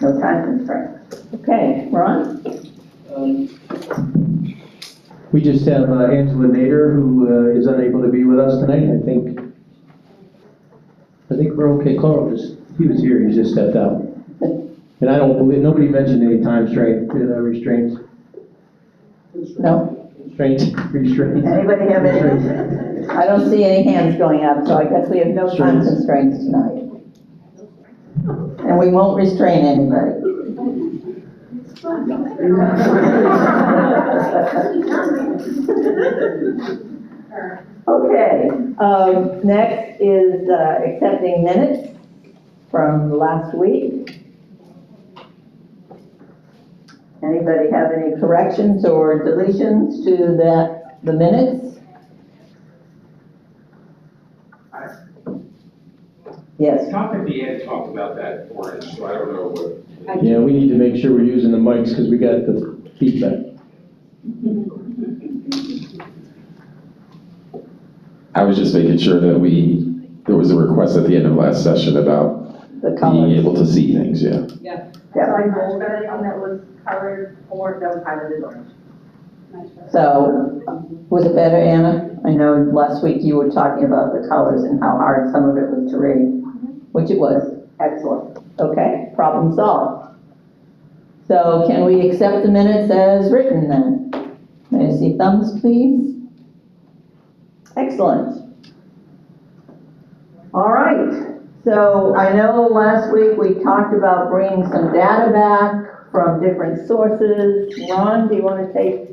No time constraints. Okay, Ron? We just have Angela Nader, who is unable to be with us tonight. I think we're okay. Carl he was here, he just stepped out. And I don't believe, nobody mentioned any time restraints. No? Restraints. Anybody have any? I don't see any hands going up, so I guess we have no time constraints tonight. And we won't restrain anybody. Okay, next is accepting minutes from last week. Anybody have any corrections or deletions to the minutes? Yes. Top at the end talked about that orange, so I don't know what. Yeah, we need to make sure we're using the mics because we got the feedback. I was just making sure that there was a request at the end of last session about The colors. being able to see things, yeah. Yeah. Yeah. So I rolled everything that was colored or that was highlighted orange. So, was it better, Anna? I know last week you were talking about the colors and how hard some of it was to read, which it was. Excellent. Okay, problem solved. So can we accept the minutes as written then? May I see thumbs, please? Excellent. All right. So I know last week we talked about bringing some data back from different sources. Ron, do you want to take?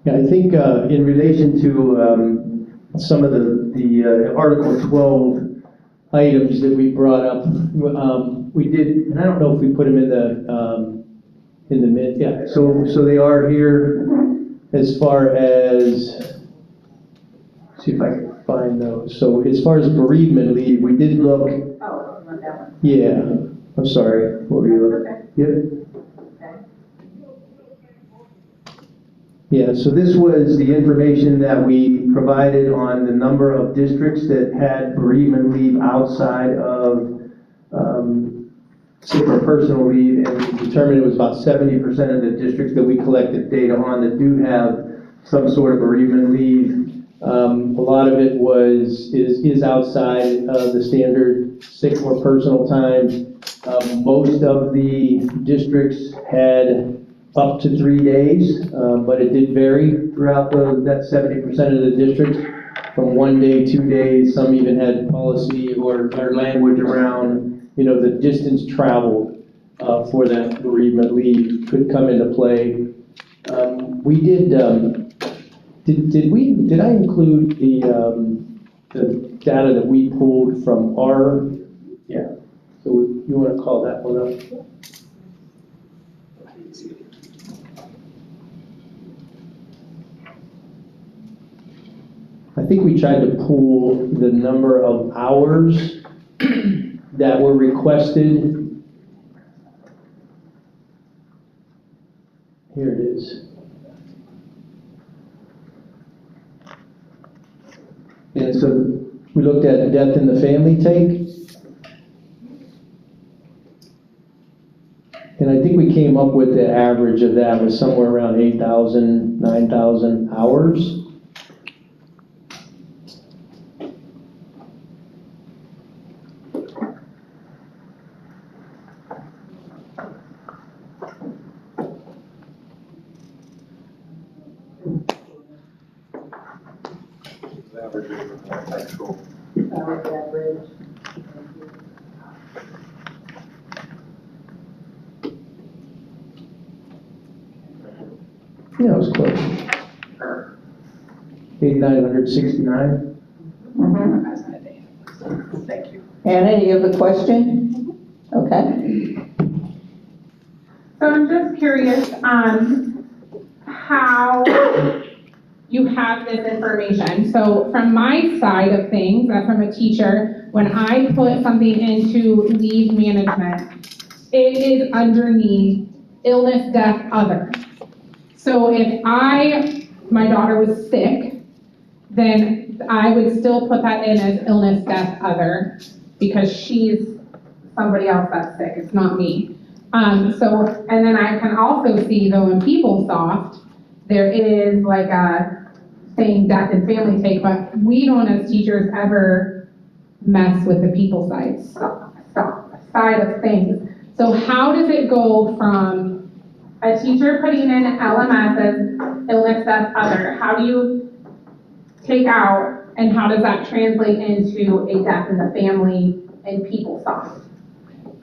Yeah, I think in relation to some of the Article 12 items that we brought up, we did, and I don't know if we put them in the mid, yeah, so they are here as far as, see if I can find those. So as far as bereavement leave, we did look, Oh, not that one. yeah, I'm sorry, what were you looking? Okay. Yeah. Yeah, so this was the information that we provided on the number of districts that had bereavement leave outside of sick or personal leave, and we determined it was about 70% of the districts that we collected data on that do have some sort of bereavement leave. A lot of it is outside of the standard sick or personal time. Most of the districts had up to 3 days, but it did vary throughout that 70% of the districts, from 1 day, 2 days. Some even had policy or language around, the distance traveled for that bereavement leave could come into play. We did I include the data that we pulled from our, yeah, so you want to call that one up? I think we tried to pull the number of hours that were requested. Here it is. And so we looked at death in the family take. And I think we came up with the average of that was somewhere around 8,000, 9,000 hours. Yeah, it was close. 8,969. Thank you. Anna, you have a question? Okay. So I'm just curious on how you have this information. So from my side of things, as from a teacher, when I put something into leave management, it is underneath illness, death, other. So if I my daughter was sick, then I would still put that in as illness, death, other, because she's somebody else that's sick, it's not me. And then I can also see though in PeopleSoft, there is like a saying death and family take, but we don't as teachers ever mess with the people side of things. So how does it go from a teacher putting in LMS as illness, death, other? How do you take out, and how does that translate into a death in the family and PeopleSoft?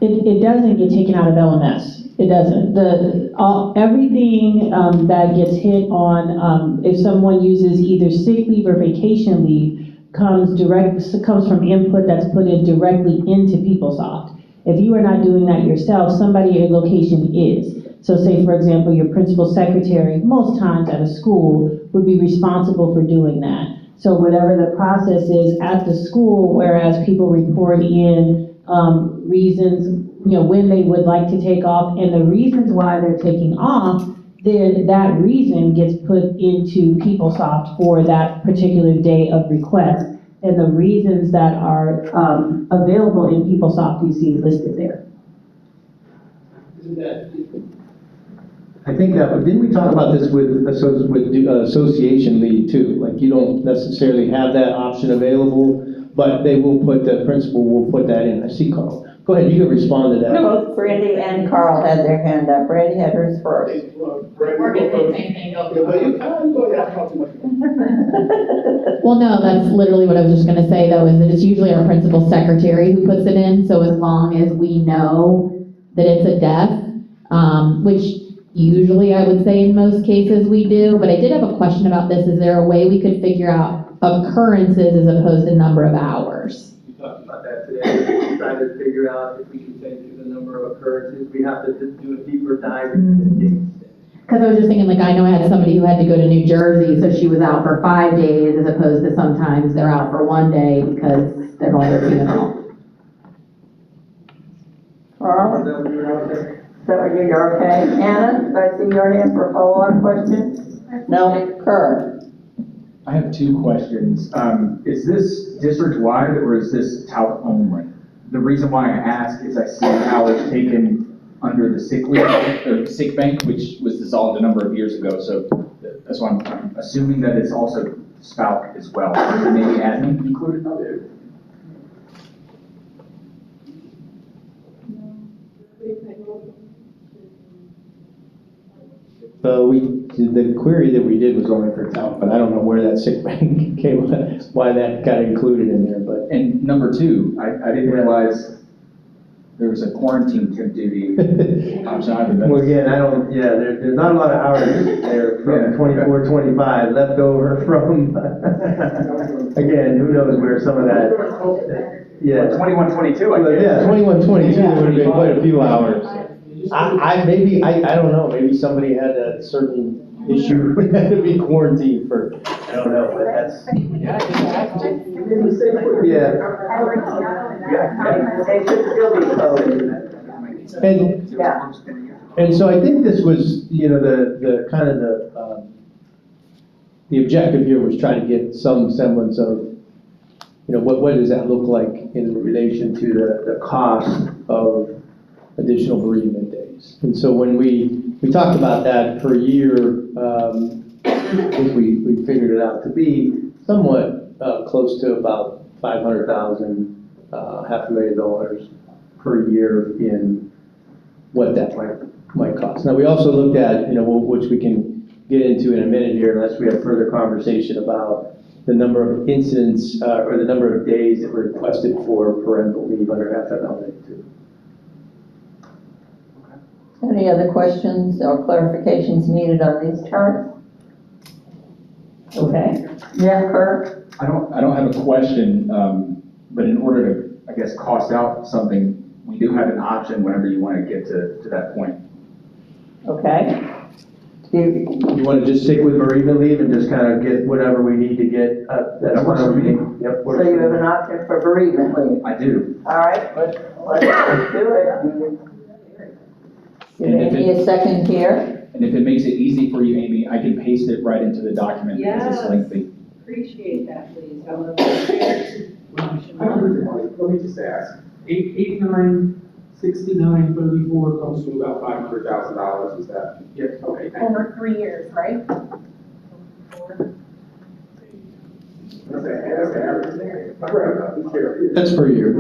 It doesn't get taken out of LMS. It doesn't. Everything that gets hit on, if someone uses either sick leave or vacation leave, comes from input that's put in directly into PeopleSoft. If you are not doing that yourself, somebody at your location is. So say, for example, your principal secretary, most times at a school, would be responsible for doing that. So whatever the process is at the school, whereas people report in reasons, when they would like to take off and the reasons why they're taking off, then that reason gets put into PeopleSoft for that particular day of request. And the reasons that are available in PeopleSoft, you see listed there. I think that, but didn't we talk about this with association lead too? Like you don't necessarily have that option available, but the principal will put that in. I see Carl. Go ahead, you can respond to that. Both Brandy and Carl had their hand up. Brandy had hers first. We're gonna say the same thing. Well, no, that's literally what I was just gonna say though, is that it's usually our principal secretary who puts it in, so as long as we know that it's a death, which usually I would say in most cases we do, but I did have a question about this. Is there a way we could figure out occurrences as opposed to number of hours? We talked about that today, trying to figure out if we can change the number of occurrences. We have to do a deeper dive into the dates. Because I was just thinking, like, I know I had somebody who had to go to New Jersey, so she was out for 5 days as opposed to sometimes they're out for 1 day because they're going to a funeral. Carl? So you're okay? Anna, do I see your hand for a follow-up question? No? Kerr? I have two questions. Is this district-wide or is this TALC only? The reason why I ask is I see how it's taken under the sick leave, or sick bank, which was dissolved a number of years ago. So that's why I'm assuming that it's also SPALC as well. Or maybe admin included? The query that we did was only for TALC, but I don't know where that sick bank came, why that got included in there, but. And number two, I didn't realize there was a quarantine duty option. Well, again, there's not a lot of hours there from 24, 25 left over from, again, who knows where some of that, yeah. 21, 22, I guess. Yeah, 21, 22, there would have been quite a few hours. I don't know, maybe somebody had a certain issue, had to be quarantined for, I don't know, but that's. Yeah. They should still be closed. And so I think this was, the kind of the objective here was trying to get some semblance of, what does that look like in relation to the cost of additional bereavement days. And so when we talked about that per year, I think we figured it out to be somewhat close to about $500,000, $500,000 per year in what that might cost. Now, we also looked at, which we can get into in a minute here, unless we have further conversation about the number of incidents or the number of days that were requested for parental leave under FMLA 2. Any other questions or clarifications needed on these charts? Okay. Yeah, Kerr? I don't have a question, but in order to, I guess, cost out something, we do have an option whenever you want to get to that point. Okay. You want to just stick with bereavement leave and just kind of get whatever we need to get? That works for me. Yep. So you have an option for bereavement leave? I do. All right, let's do it. You may need a second here. And if it makes it easy for you, Amy, I can paste it right into the document because it's Yes. lengthy. Appreciate that, please. I want to. Let me just ask, 896934 comes to about $500,000, is that? Yes. Okay, thank you. Over 3 years, right? That's the average there. Right. That's per year.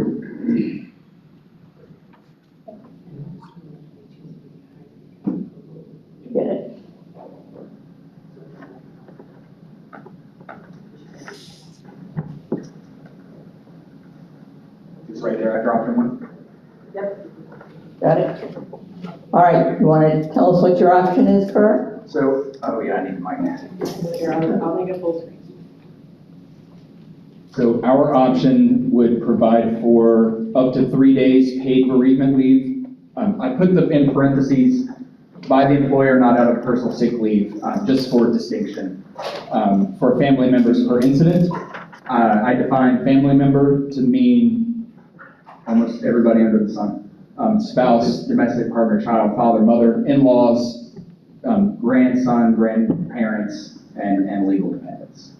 Get it? It's right there, I dropped in one. Got it? All right, you want to tell us what your option is, Kurt? So, oh yeah, I need my math. Here, I'll make a full screen. So our option would provide for up to 3 days paid bereavement leave. I put them in parentheses, by the employer, not out of personal sick leave, just for distinction. For family members per incident, I define family member to mean almost everybody under the sun. Spouse, domestic partner, child, father, mother, in-laws, grandson, grandparents, and legal dependents.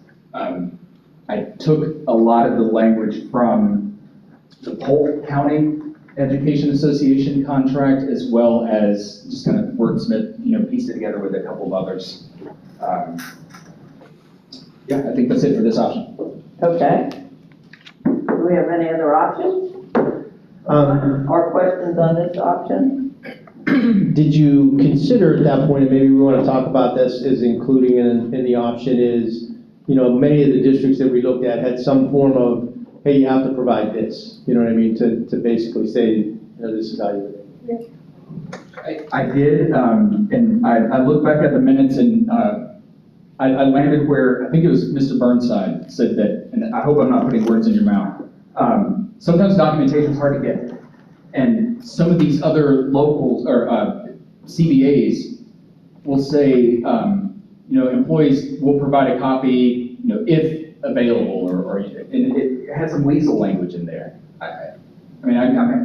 I took a lot of the language from the Polk County Education Association contract, as well as just kind of wordsmith, pieced it together with a couple of others. Yeah, I think that's it for this option. Okay. Do we have any other options? Or questions on this option? Did you consider at that point, and maybe we want to talk about this, is including in the option is, many of the districts that we looked at had some form of, hey, you have to provide this, you know what I mean, to basically say, this is how you do it. I did, and I looked back at the minutes and I landed where, I think it was Mr. Burnside said that, and I hope I'm not putting words in your mouth. Sometimes documentation is hard to get. And some of these other locals or CBAs will say, employees will provide a copy, if available, and it has some weasel language in there. I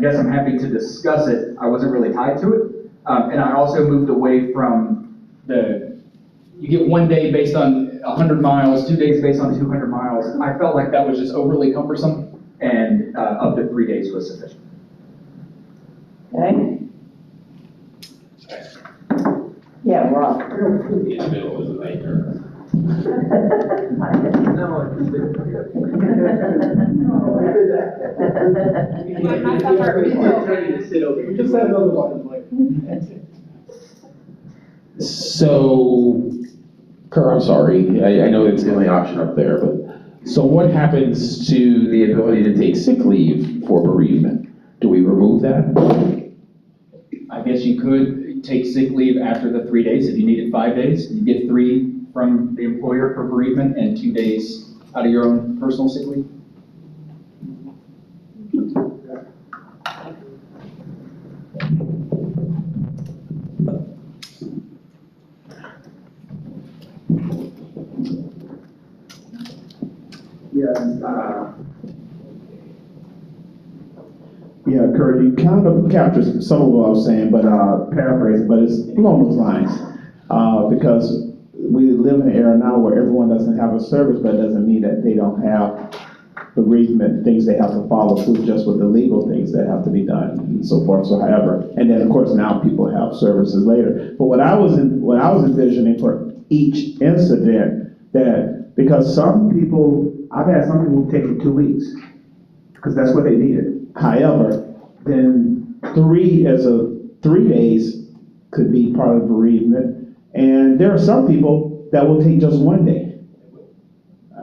guess I'm happy to discuss it. I wasn't really tied to it. And I also moved away from you get 1 day based on 100 miles, 2 days based on 200 miles. I felt like that was just overly cumbersome, and up to 3 days was sufficient. Okay. Yeah, Rob. In the middle is a nightmare. So, Kerr, I'm sorry, I know it's the only option up there, but, so what happens to the ability to take sick leave for bereavement? Do we remove that? I guess you could take sick leave after the 3 days. If you needed 5 days, you get 3 from the employer for bereavement and 2 days out of your own personal sick leave. Yeah, Kurt, you kind of captured some of what I was saying, but paraphrasing, but it's along those lines. Because we live in an era now where everyone doesn't have a service, but it doesn't mean that they don't have bereavement things they have to follow through, just with the legal things that have to be done and so forth. So however, and then of course now people have services later. But what I was envisioning for each incident, that because I've had some people take 2 weeks because that's what they needed. However, then 3 days could be part of bereavement, and there are some people that will take just 1 day.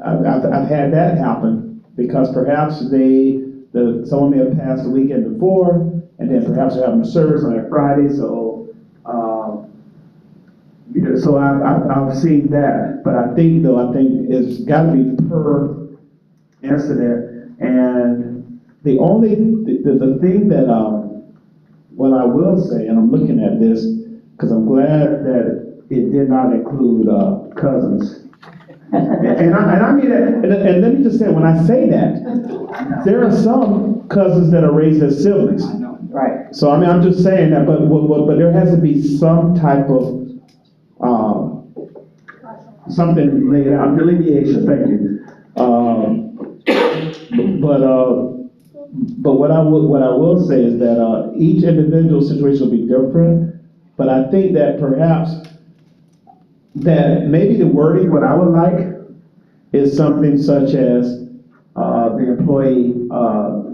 I've had that happen because perhaps someone may have passed the weekend before, and then perhaps they're having a service on a Friday, so I've seen that. But I think it's got to be per incident, and the thing that, what I will say, and I'm looking at this, because I'm glad that it did not include cousins. and I mean that, and let me just say, when I say that, there are some cousins that are raised as siblings. Right. So I mean, I'm just saying that, but there has to be some type of something laid out, delineation, thank you. But what I will say is that, each individual situation will be different, but I think that perhaps that maybe the wording, what I would like, is something such as, the employee,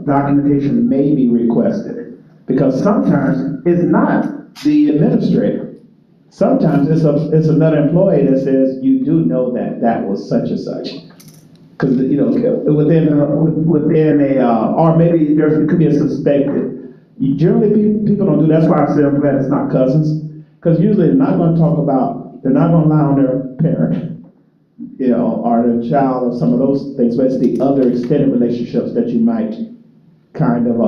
documentation may be requested. Because sometimes it's not the administrator. Sometimes it's another employee that says, you do know that that was such and such. Because, you know, within a, or maybe it could be a suspected. Generally, people don't do, that's why I say I'm glad it's not cousins. Because usually they're not gonna talk about, they're not gonna lie on their parent, you know, or their child or some of those things, but it's the other extended relationships that you might kind of,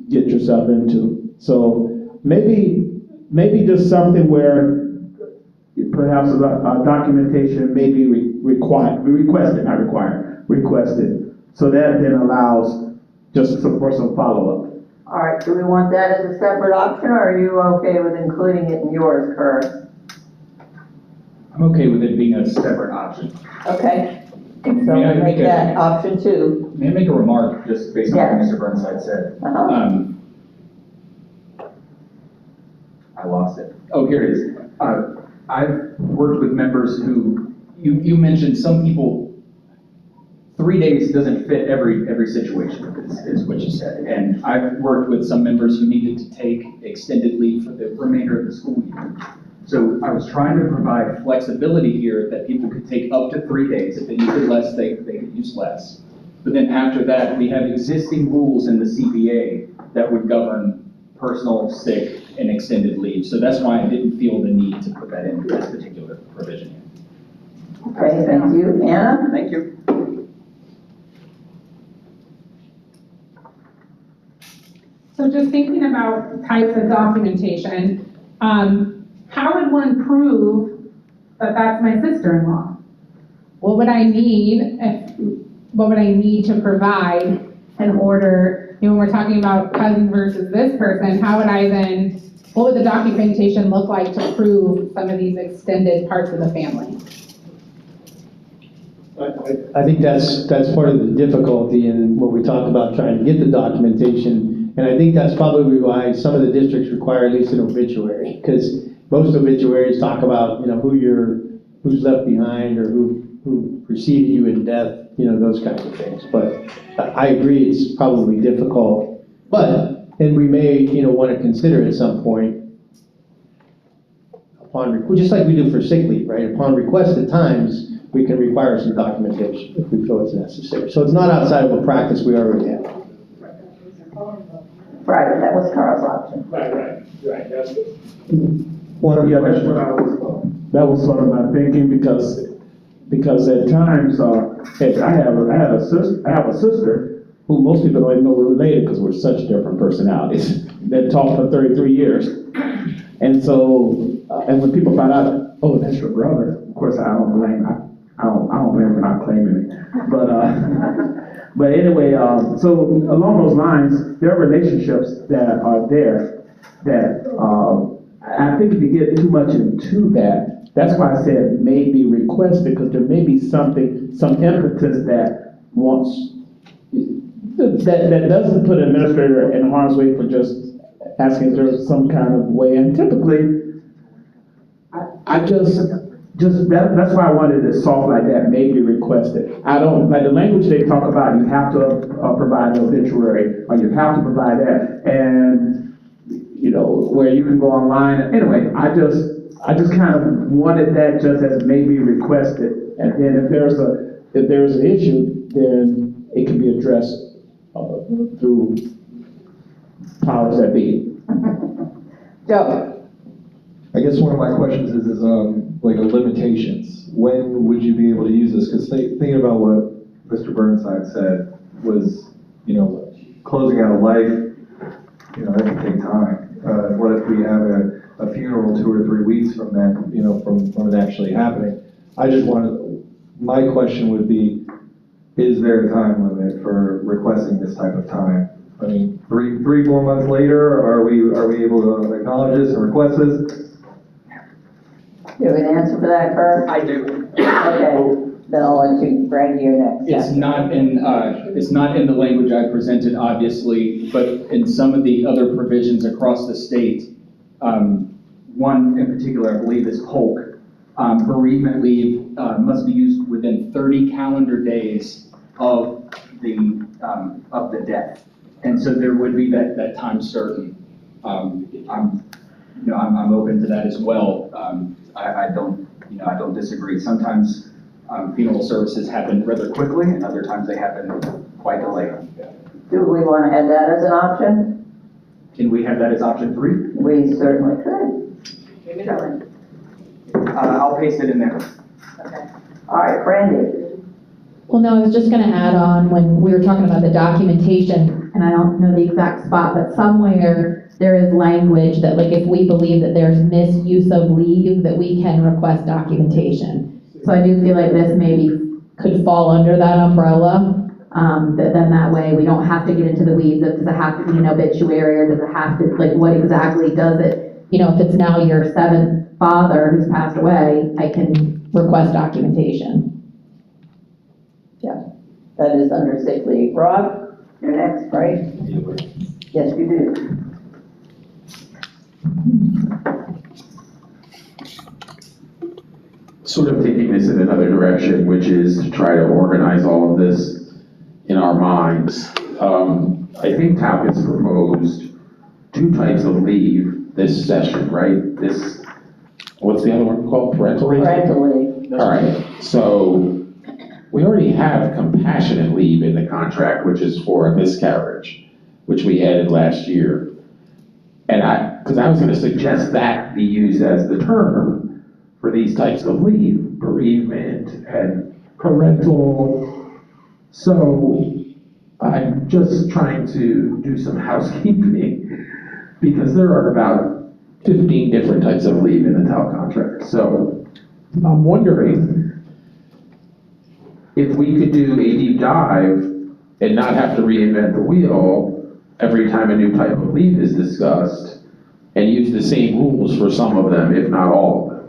get yourself into. So maybe just something where perhaps a documentation may be requested, not required, requested. So that then allows just for some follow-up. All right, do we want that as a separate option, or are you okay with including it in yours, Kurt? I'm okay with it being a separate option. Okay, so May I we'll make make a- that option 2. May I make a remark just based on what Yes. Mr. Burnside said? Uh-huh. I lost it. Oh, here it is. I've worked with members who, you mentioned some people, 3 days doesn't fit every situation, is what you said. And I've worked with some members who needed to take extended leave for the remainder of the school year. So I was trying to provide flexibility here that people could take up to 3 days. If they needed less, they could use less. But then after that, we have existing rules in the CBA that would govern personal, sick, and extended leave. So that's why I didn't feel the need to put that in this particular provision here. Okay, thank you. Anna? Thank you. So just thinking about types of documentation, how would one prove that that's my sister-in-law? What would I need to provide in order, when we're talking about cousin versus this person, what would the documentation look like to prove some of these extended parts of the family? I think that's part of the difficulty in when we talk about trying to get the documentation. And I think that's probably why some of the districts require at least an obituary, because most obituaries talk about, who's left behind or who preceded you in death, those kinds of things. But I agree, it's probably difficult. And we may, want to consider at some point, just like we do for sick leave, right? Upon request at times, we can require some documentation if we feel it's necessary. So it's not outside of a practice we already have. Right, that was Carl's option. Right, that's it. That was sort of my thinking because at times, I have a sister who most people don't even know we're related because we're such different personalities that talked for 33 years. And so, and when people find out, oh, that's your brother, of course I don't blame for not claiming it. But anyway, so along those lines, there are relationships that are there that, I think if you get too much into that, that's why I said may be requested, because there may be some impetus that wants, that doesn't put an administrator in harm's way for just asking if there's some kind of way. And typically, that's why I wanted it soft like that, may be requested. I don't, like the language they talk about, you have to provide an obituary, or you have to provide that, and where you can go online. Anyway, I just kind of wanted that just as maybe requested, and then if there's an issue, then it can be addressed through powers that be. Joe? I guess one of my questions is like limitations. When would you be able to use this? Because thinking about what Mr. Burnside said was, closing out a life, that can take time. What if we have a funeral 2 or 3 weeks from then, from it actually happening? My question would be, is there a time limit for requesting this type of time? I mean, 4 months later, are we able to acknowledge this and request this? You have an answer for that, Kurt? I do. Okay, then I'll let you, Brad, you're next. It's not in the language I presented, obviously, but in some of the other provisions across the state, one in particular, I believe is TALC, bereavement leave must be used within 30 calendar days of the death. And so there would be that time certain. I'm open to that as well. I don't disagree. Sometimes funeral services happen rather quickly, and other times they happen quite delayed. Do we want to add that as an option? Can we have that as option 3? We certainly could. I'll paste it in there. Okay. All right, Brandy. Well, no, I was just gonna add on, when we were talking about the documentation, and I don't know the exact spot, but somewhere there is language that, like, if we believe that there's misuse of leave, that we can request documentation. So I do feel like this maybe could fall under that umbrella, then that way we don't have to get into the weeds of, does it have to be an obituary, or does it have to, like, what exactly does it, if it's now your 7th father who's passed away, I can request documentation. Yeah, that is under sick leave. Rob, you're next, right? Yes, you do. Sort of taking this in another direction, which is to try to organize all of this in our minds. I think TALC has proposed 2 types of leave this session, right? What's the other one called? Parental leave? Parental leave. All right, so we already have compassionate leave in the contract, which is for a miscarriage, which we added last year. And because I was going to suggest that be used as the term for these types of leave, bereavement and parental. So I'm just trying to do some housekeeping because there are about 15 different types of leave in the TALC contract. So I'm wondering if we could do a deep dive and not have to reinvent the wheel every time a new type of leave is discussed, and use the same rules for some of them, if not all of them.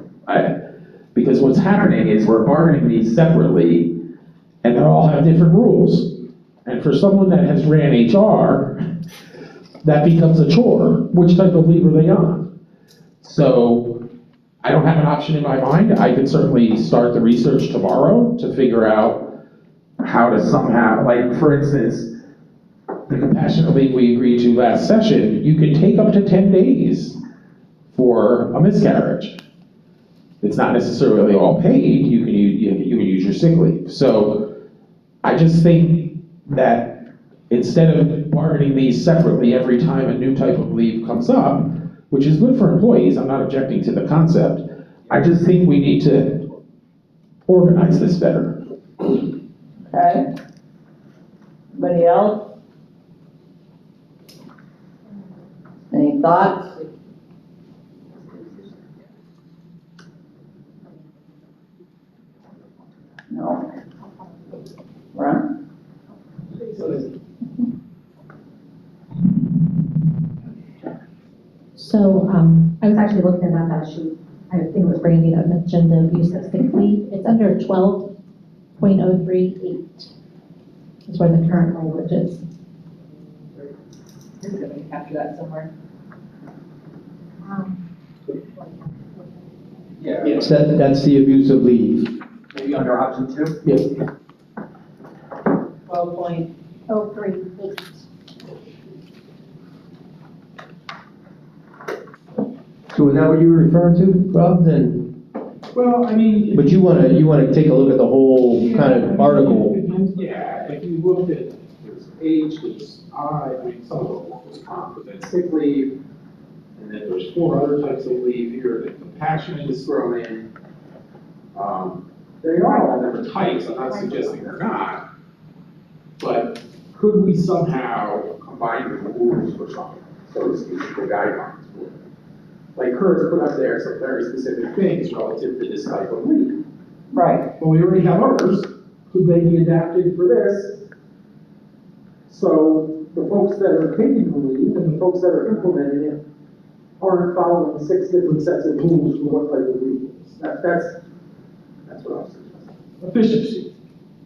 Because what's happening is we're bargaining these separately, and they all have different rules. And for someone that has ran HR, that becomes a chore. Which type of leave are they on? So I don't have an option in my mind. I could certainly start the research tomorrow to figure out how to somehow, like, for instance, the compassionate leave we agreed to last session, you can take up to 10 days for a miscarriage. It's not necessarily all paid, you can use your sick leave. So I just think that instead of bargaining these separately every time a new type of leave comes up, which is good for employees, I'm not objecting to the concept, I just think we need to organize this better. Okay. Anybody else? Any thoughts? No. Ron? So, I was actually looking at that sheet. I think it was Brandy that mentioned the use of sick leave. It's under 12.038. Is where the current language is. You're gonna capture that somewhere. Yeah. Yes, that's the abuse of leave. Maybe under option 2? Yes. 12.038. So is that what you were referring to, Rob, then? Well, I mean. But you wanna take a look at the whole kind of article. Yeah, if you looked at, there's age, there's I mean, some of them was comp, but then sick leave, and then there's 4 other types of leave here, that compassionate is thrown in. They are all different types, I'm not suggesting they're not, but could we somehow combine the rules for something, so to speak, the guidelines for it? Like Kurt's put up there some very specific things relative to this type of leave. Right. But we already have others. Could they be adapted for this? So the folks that are taking the leave and the folks that are implementing it aren't following 6 different sets of rules for what type of leave it is. That's what I was suggesting. Efficiency.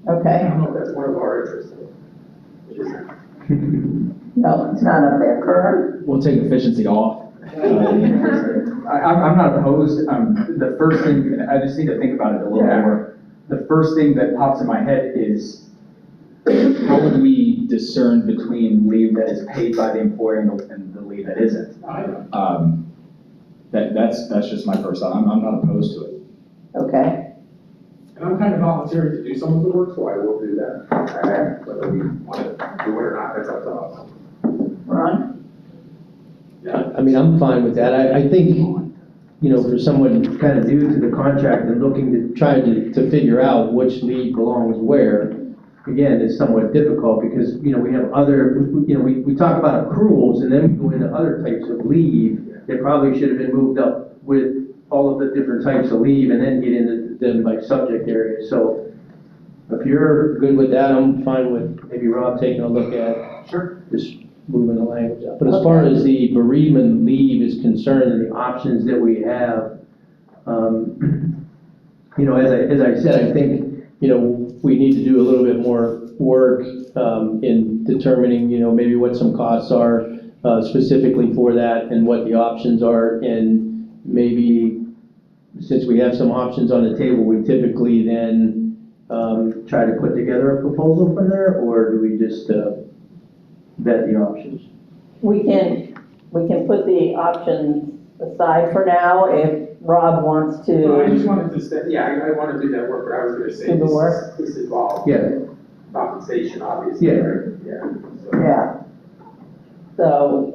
I Okay, don't know if that's one of our interests. It isn't. no, it's not up there, Kurt. We'll take efficiency off. I'm not opposed, the first thing, I just need to think about it a little Yeah. more. The first thing that pops in my head is, How would we discern between leave that is paid by the employer and the leave that isn't? I know. That's just my first thought. I'm not opposed to it. Okay, And I'm kind of volunteering to do some of the work, so I will do that. Whether we want to do it or not, that's up to us. Ron? Yeah. I mean, I'm fine with that. I think, for someone kind of new to the contract and looking to try to figure out which leave belongs where, again, it's somewhat difficult because, we have other, we talk about accruals and then we go into other types of leave that probably should have been moved up with all of the different types of leave and then get into them by subject area. So if you're good with that, I'm fine with maybe Rob taking a look at just moving the language up. But as far as the bereavement leave is concerned and the options that we have, as I said, I think, we need to do a little bit more work in determining, maybe what some costs are specifically for that and what the options are. And maybe since we have some options on the table, we typically then try to put together a proposal from there, or do we just vet the options? We can put the options aside for now if Rob wants No, I to. just wanted to say, I want to do that work, but I was going to say, Do the work? this involves Yeah. compensation, obviously. Yeah. Right? Yeah. So- Yeah. So,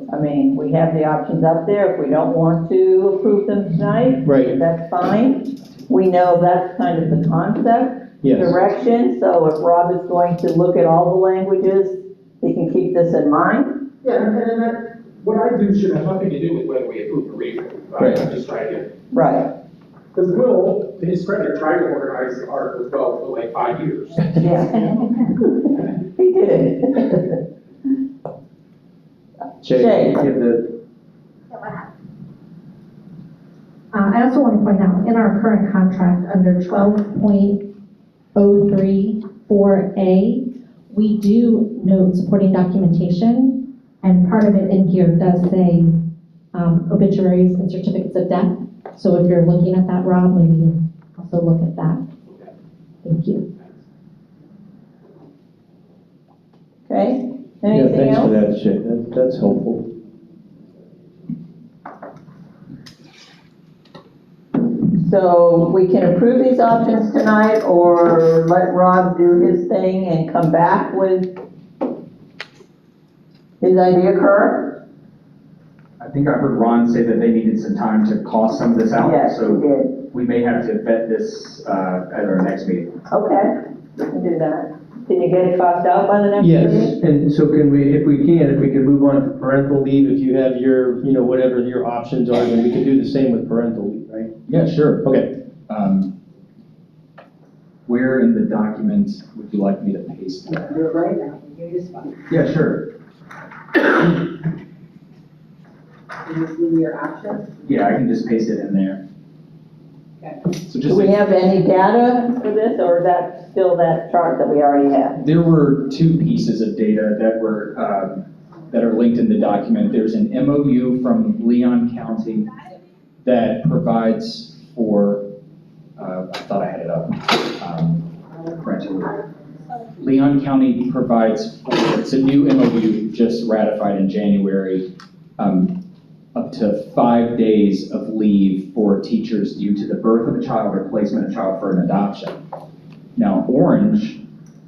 we have the options up there. If we don't want to approve them tonight, Right. that's fine. We know that's kind of the concept, Yes. direction, so if Rob is going to look at all the languages, he can keep this in mind. Yeah, and that, what I do should have nothing to do with whether we approve the reading. Right. I'm just trying to, Right, because Will, to his credit, tried to organize Article 12 for like 5 years. yeah. He did. Shay. Give the, I also want to point out, in our current contract, under 12.034A, we do note supporting documentation, and part of it in here does say obituaries and certificates of death. So if you're looking at that, Rob, maybe also look at that. Thank you. Okay, yeah, anything thanks for else? that, Shay. That's helpful. So we can approve these options tonight, or let Rob do his thing and come back with his idea, Kurt? I think I heard Ron say that they needed some time to cost some of this out. Yes, he So did. we may have to vet this at our next meeting. Okay, we can do that. Can you get it cost out by the next Yes, meeting? and so if we can move on to parental leave, if you have your, whatever your options are, then we can do the same with parental leave, right? Yeah, sure. Okay. Where in the document would you like me to paste that? You're right now, you just fine. Yeah, sure. You just leave your options. Yeah, I can just paste it in there. Okay. So Do just, we have any data for this, or is that still that chart that we already have? there were 2 pieces of data that were, that are linked in the document. There's an MOU from Leon County that provides for, I thought I had it up. Parental leave. Leon County provides for, it's a new MOU just ratified in January, up to 5 days of leave for teachers due to the birth of a child or placement of a child for an adoption. Now, Orange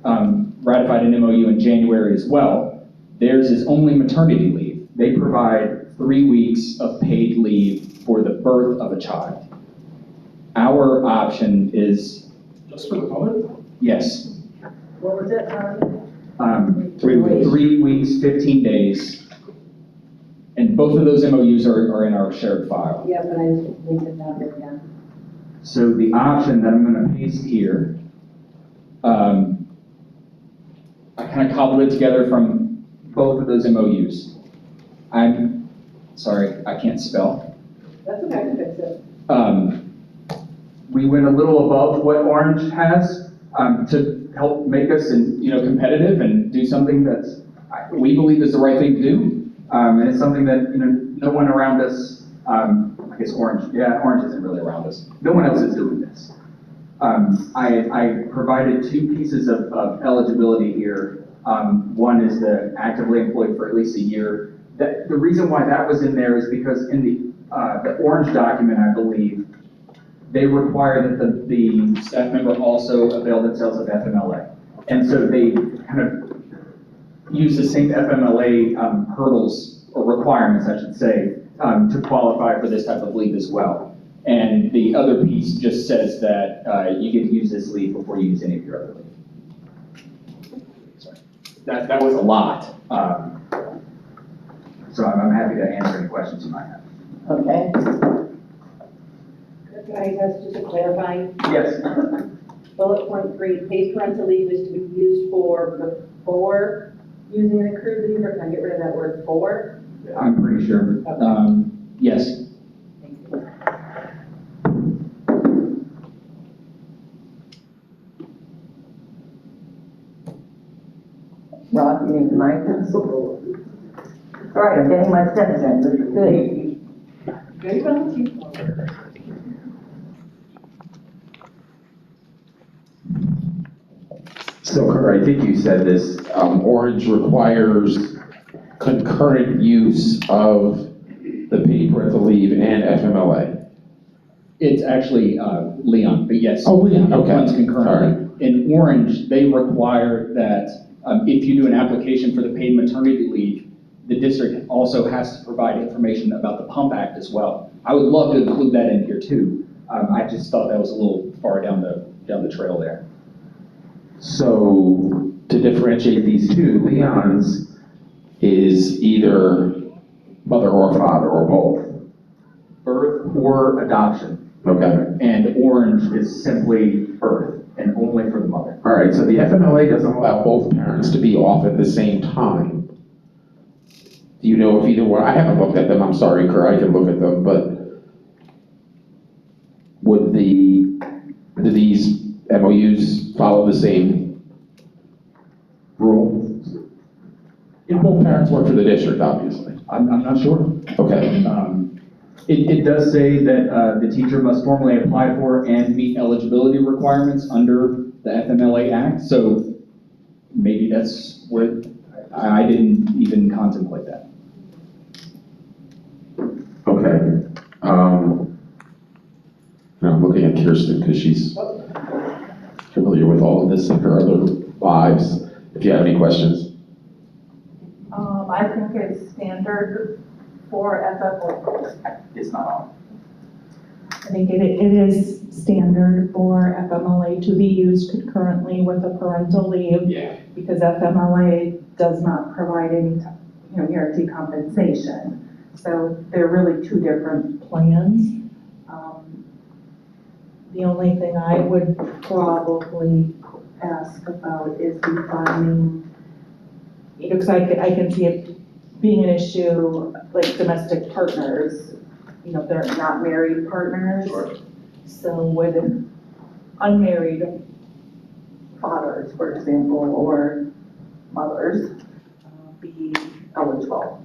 ratified an MOU in January as well. Theirs is only maternity leave. They provide 3 weeks of paid leave for the birth of a child. Our option is, Just for the moment? yes, What was it, 3 weeks. 3 weeks, 15 days. And both of those MOUs are in our shared file. Yeah, but I just linked it down there again. So the option that I'm gonna paste here, I kind of cobbled it together from both of those MOUs. I'm sorry, I can't spell. That's okay, I can fix it. we went a little above what Orange has, to help make us, competitive and do something that's, we believe is the right thing to do. And it's something that, no one around us, I guess Orange isn't really around us. No one else is doing this. I provided two pieces of eligibility here. One is the actively employed for at least a year. The reason why that was in there is because in the Orange document, I believe, they require that the staff member also avail themselves of FMLA. And so they kind of use the same FMLA hurdles or requirements, I should say, to qualify for this type of leave as well. And the other piece just says that you get to use this leave before you use any of your other leave. Sorry. That was a lot. So I'm happy to answer any questions you might have. Okay. Can I ask just to clarify? Yes. Bullet point 3, paid parental leave is to be used for before using an accrued leave, or can I get rid of that word for? I'm pretty sure. Yes. Rob, you need the mic? All right, I'm getting my steps in. Good. Very volunteer. So, Kurt, I think you said this, Orange requires concurrent use of the paid parental leave and FMLA. It's actually Leon, but yes. Oh, Leon, okay. It runs concurrently. All right. In Orange, they require that if you do an application for the paid maternity leave, the district also has to provide information about the Pump Act as well. I would love to include that in here too. I just thought that was a little far down the trail there. So, to differentiate these two, Leon's is either mother or father or both. Birth or adoption. Okay. And Orange is simply birth and only for the mother. All right, so the FMLA doesn't allow both parents to be off at the same time. Do you know if either one, I haven't looked at them, I'm sorry, Kerr, I can look at them, but do these MOUs follow the same rule? Both parents work for the district, obviously. I'm not sure. Okay. It does say that the teacher must formally apply for and meet eligibility requirements under the FMLA Act, so maybe that's where, I didn't even contemplate that. Okay. Now I'm looking at Kirsten because she's familiar with all of this and her other lives. If you have any questions. I think it's standard for FFO. It's not on. I think it is standard for FMLA to be used concurrently with a parental leave. Yeah. Because FMLA does not provide any, guaranteed compensation. So they're really two different plans. The only thing I would probably ask about is defining, because I can see it being an issue like domestic partners, they're not married partners. Sure. So would unmarried fathers, for example, or mothers be eligible?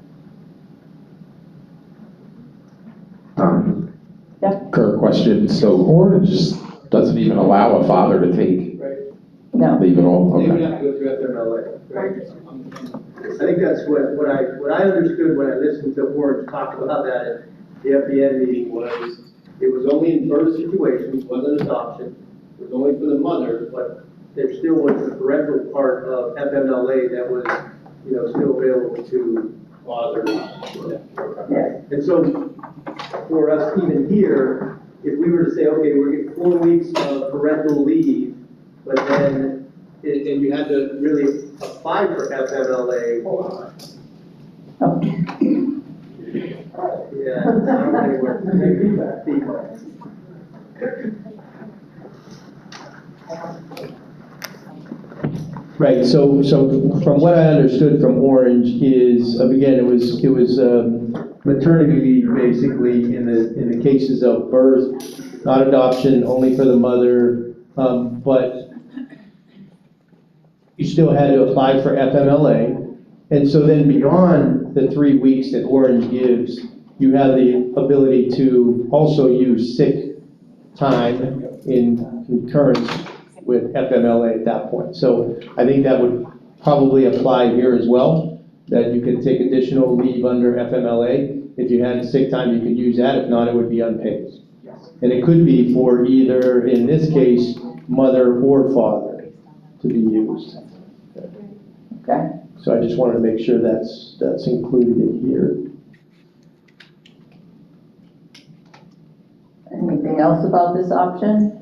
Yep. Kirk, question. So Orange doesn't even allow a father to take leave at all? They would Okay. have to go through FMLA. Right. I think that's what I understood when I listened to Orange talk about that at the FBN meeting was, it was only in birth situations, wasn't adoption, it was only for the mother, but there still was the parental part of FMLA that was, still available to fathers. Yes. And so, for us even here, if we were to say, okay, we're getting 4 weeks of parental leave, but then, and you had to really apply for FMLA. Oh. Yeah, I don't know anywhere. Maybe feedback. Right, so from what I understood from Orange is, again, it was maternity leave basically in the cases of birth not adoption, only for the mother, but you still had to apply for FMLA. And so then beyond the 3 weeks that Orange gives, you have the ability to also use sick time in concurrence with FMLA at that point. So I think that would probably apply here as well, that you could take additional leave under FMLA. If you had sick time, you could use that. If not, it would be unpaid. And it could be for either, in this case, mother or father to be used. Okay. So I just wanted to make sure that's included in here. Anything else about this option?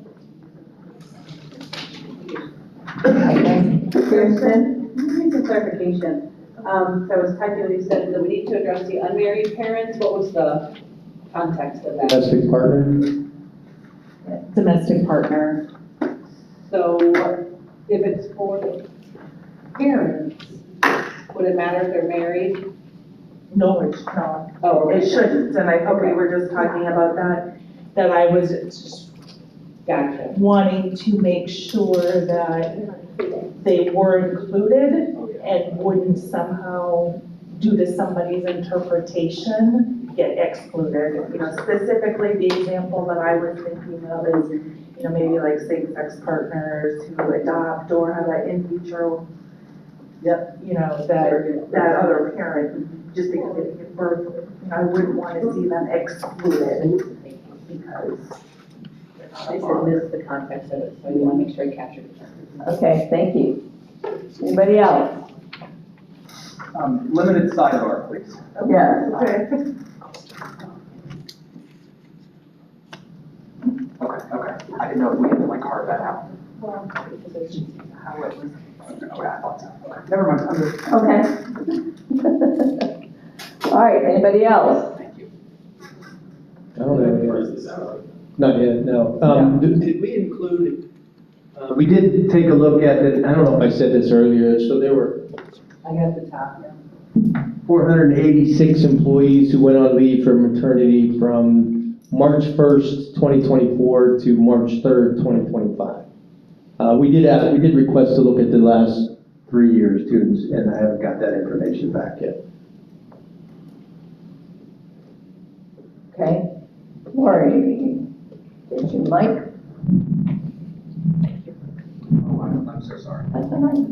Okay, Kirsten? I need some clarification. So I was typing when you said that we need to address the unmarried parents. What was the context of that? Domestic partner? Domestic partner. So if it's for the parents, would it matter if they're married? No. Oh, It shouldn't, and I think we were just talking about that I was just gotcha. wanting to make sure that they were included and wouldn't somehow, due to somebody's interpretation, get excluded. You know, specifically, the example that I was thinking of is, you know, maybe like same-sex partners who adopt or have an in vitro, you know, that other parent, just because they give birth, you know, I wouldn't want to see them excluded because. I said miss the context of it, so you want to make sure I captured it. Okay, thank you. Anybody else? Limited sidebar, please. Yes. Okay. I didn't know if we had to like carve that out. Well, because it's just how it was. Okay, I thought so. Okay. Never mind. Okay. All right, anybody else? Thank you. I don't know. Not yet, no. Did we include, we did take a look at it, I don't know if I said this earlier, so there were I got the top, yeah. 486 employees who went on leave for maternity from March 1st, 2024 to March 3rd, 2025. We did request to look at the last 3 years too, and I haven't got that information back yet. Okay. Lori, did you like? Oh, I'm so sorry. That's all right.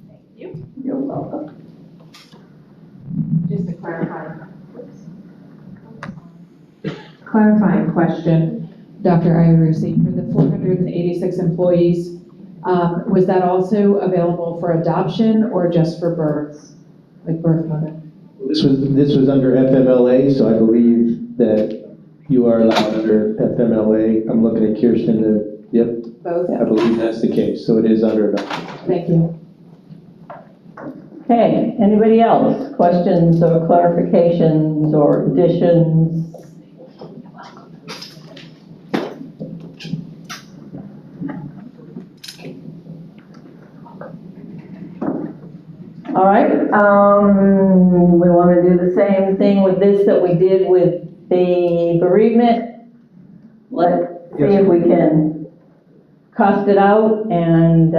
Thank you. You're welcome. Just to clarify. Clarifying question, Dr. Irucci, for the 486 employees, was that also available for adoption or just for births, like birth mother? This was under FMLA, so I believe that you are allowed under FMLA. I'm looking at Kirsten, yep, Both? I believe that's the case, so it is under adoption. Thank you. Okay, anybody else? Questions or clarifications or additions? All right, we want to do the same thing with this that we did with the bereavement. Let's see if we can cost it out, and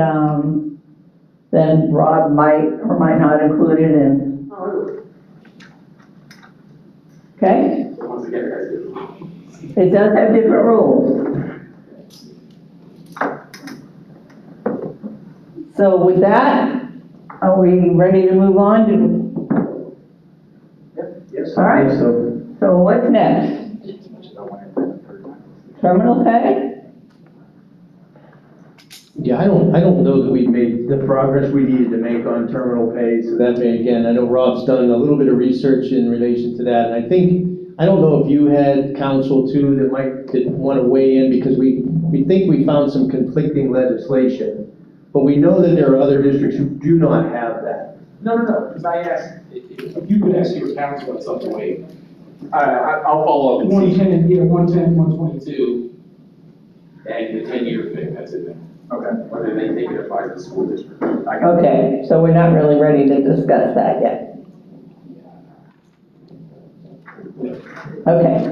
then Rob might or might not include it in. Okay? So once again, guys, It does have different rules. So with that, are we ready to move on to? Yes. All right. So, So what's next? Terminal pay? yeah, I don't know that we've made the progress we needed to make on terminal pay, so that may, again, I know Rob's done a little bit of research in relation to that, and I don't know if you had counsel too that want to weigh in, because we think we found some conflicting legislation, but we know that there are other districts who do not have that. No, because I asked, if you could ask your council at some point, I'll follow up and see. 110, 122, and the 10-year thing, that's in there. Okay. Whether they think it applies to the school district. Okay, so we're not really ready to discuss that yet. Okay.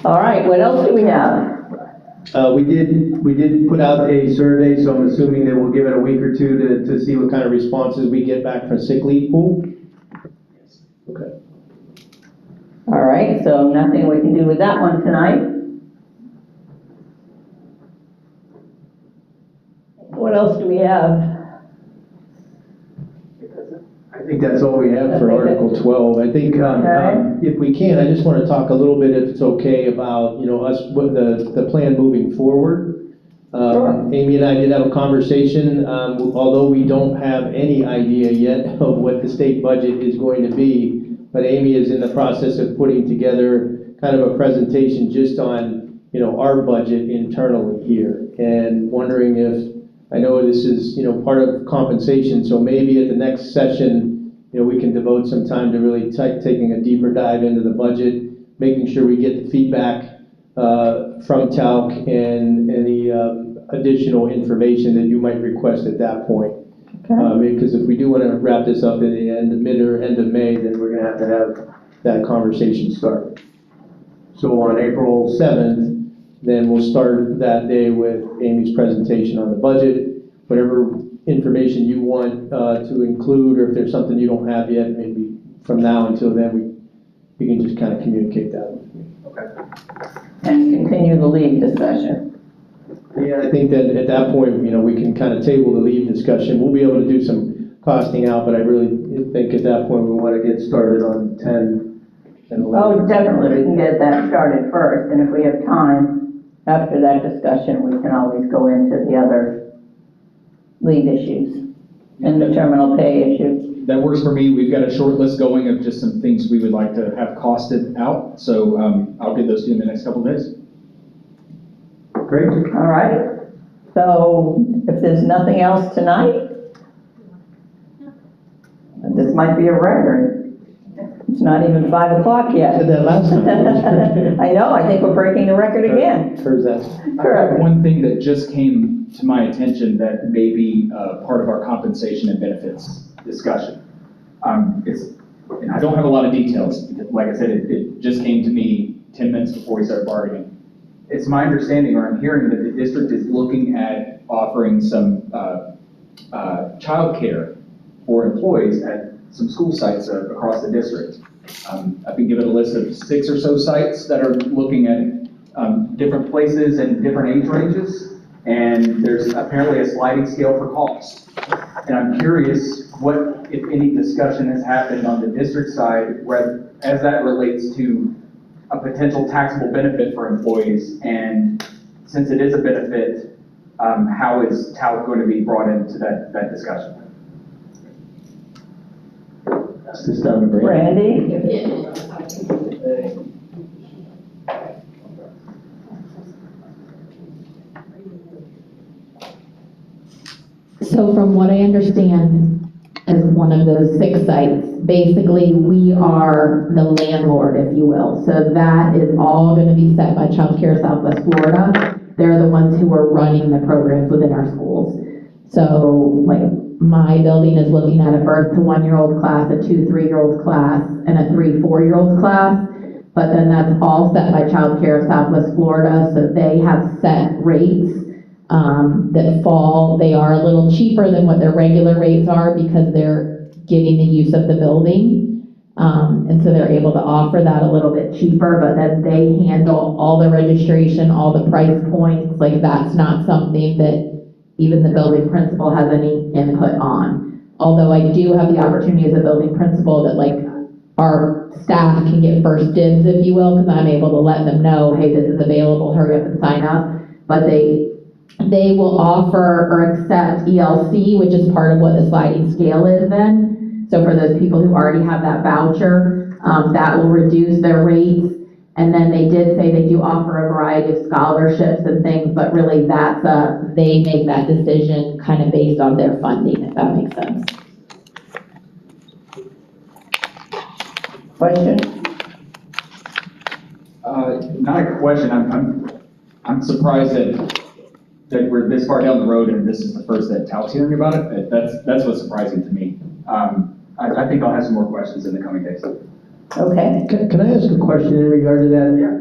All right, what else do we have? We did put out a survey, so I'm assuming that we'll give it a week or two to see what kind of responses we get back from sick leave pool. Okay. All right, so nothing we can do with that one tonight. What else do we have? I think that's all we have for Article 12. I think if we can, I just want to talk a little bit, if it's okay, about, us, with the plan moving forward. Amy and I did have a conversation, although we don't have any idea yet of what the state budget is going to be, but Amy is in the process of putting together kind of a presentation just on, our budget internally here, and wondering if, I know this is, part of compensation, so maybe at the next session, we can devote some time to really taking a deeper dive into the budget, making sure we get the feedback from TALC and any additional information that you might request at that point. Okay. Because if we do want to wrap this up in the end of May, then we're going to have that conversation start. So on April 7th, then we'll start that day with Amy's presentation on the budget. Whatever information you want to include, or if there's something you don't have yet, maybe from now until then, we can just kind of communicate that with me. Okay. And continue the leave discussion. Yeah, I think that at that point, we can kind of table the leave discussion. We'll be able to do some costing out, but I really think at that point, we want to get started on 10 and 11. Oh, definitely, we can get that started first, and if we have time after that discussion, we can always go into the other leave issues and the terminal pay issue. That works for me. We've got a short list going of just some things we would like to have costed out, so I'll get those to you in the next couple of days. Great. All right, so if there's nothing else tonight, this might be a record. It's not even 5 o'clock yet. I said that last time. I know, I think we're breaking the record again. Heard that. I have one thing that just came to my attention that may be part of our compensation and benefits discussion. And I don't have a lot of details, because like I said, it just came to me 10 minutes before we started bargaining. It's my understanding, or I'm hearing, that the district is looking at offering some childcare for employees at some school sites across the district. I've been given a list of 6 or so sites that are looking at different places and different age ranges, and there's apparently a sliding scale for cost. And I'm curious what, if any, discussion has happened on the district side as that relates to a potential taxable benefit for employees, and since it is a benefit, how is TALC going to be brought into that discussion? That's this down to Randy? So from what I understand, as one of those 6 sites, basically we are the landlord, if you will. So that is all going to be set by Child Care Southwest Florida. They're the ones who are running the programs within our schools. So like my building is looking at a birth to 1-year-old class, a 2-3-year-old class, and a 3-4-year-old class. But then that's all set by Child Care Southwest Florida. So they have set rates that fall. They are a little cheaper than what their regular rates are because they're getting the use of the building. And so they're able to offer that a little bit cheaper, but then they handle all the registration, all the price points. Like that's not something that even the building principal has any input on. Although I do have the opportunity as a building principal that like our staff can get first dibs, if you will, because I'm able to let them know, hey, this is available, hurry up and sign up. But they will offer or accept ELC, which is part of what the sliding scale is then. So for those people who already have that voucher, that will reduce their rates. And then they did say they do offer a variety of scholarships and things, but really they make that decision kind of based on their funding, if that makes sense. Question? Not a question. I'm surprised that we're this far down the road and this is the first that TALC's hearing about it. That's what's surprising to me. I think I'll have some more questions in the coming days. Okay, Can I ask a question in regard to that? Yeah.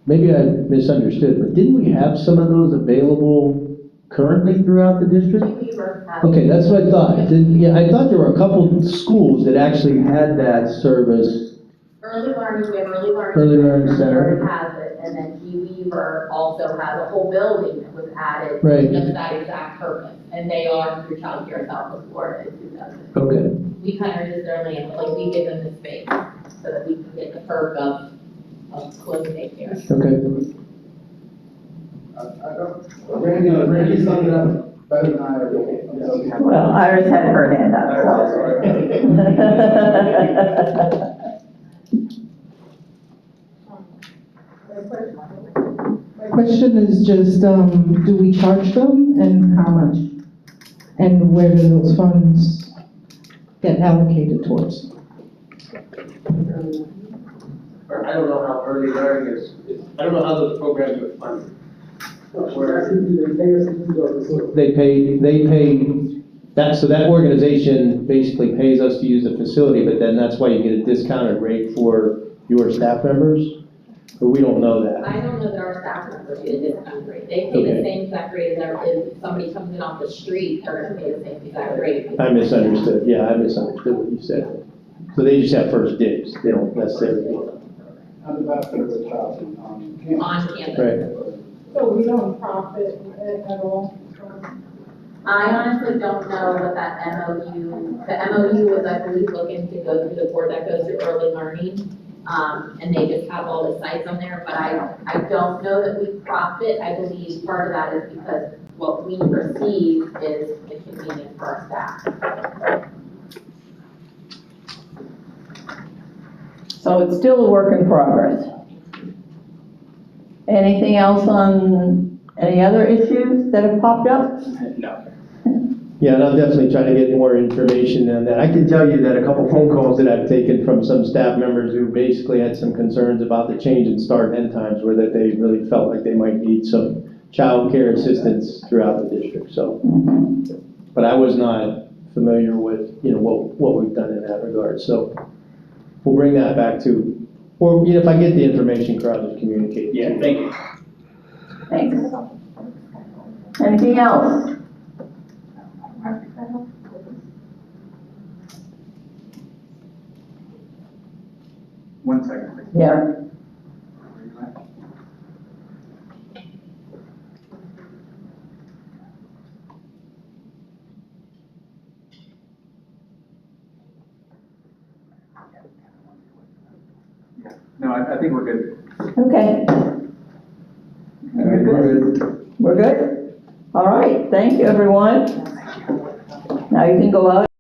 Maybe I misunderstood, but didn't we have some of those available currently throughout the district? Okay, that's what I thought. Yeah, I thought there were a couple schools that actually had that service. Early learning, we have Early Learning Center. Already has it, and then Weaver also has a whole building that was added Right. to just that exact purpose. And they are through Child Care Southwest Florida in 2000. Okay. We kind of use their land, but like we give them the space so that we can get the perk of close daycare. Okay. Randy summed it up better than I ever. well, Iris had her hand up, My question is just, do we charge them and how much? And where do those funds get allocated towards? I don't know how early learning is, I don't know how those programs are funded. They pay, so that organization basically pays us to use the facility, but then that's why you get a discounted rate for your staff members? But we don't know that. I don't know that our staff members get a discount rate. They pay the same exact rate as if somebody comes in off the street, they're gonna pay the same exact rate. I misunderstood, yeah, I misunderstood what you said. So they just have first dibs, they don't necessarily. I'm the benefit of the child On campus. Right. So we don't profit at all? I honestly don't know what that MOU, the MOU was, I believe, looking to go through the board that goes through early learning. And they just have all the sites on there, but I don't know that we profit. I believe part of that is because what we receive is the convenience for our staff. So it's still a work in progress. Anything else on any other issues that have popped up? No. Yeah, and I'll definitely try to get more information on that. I can tell you that a couple phone calls that I've taken from some staff members who basically had some concerns about the change in start and end times were that they really felt like they might need some child care assistance throughout the district, so. But I was not familiar with, what we've done in that regard, so we'll bring that back to, or, if I get the information, Carl, just communicate. Yeah, thank you. Thanks. Anything else? One second, please. Yeah. No, I think we're good. Okay. We're good? We're good? All right, thank you, everyone. Now you can go out.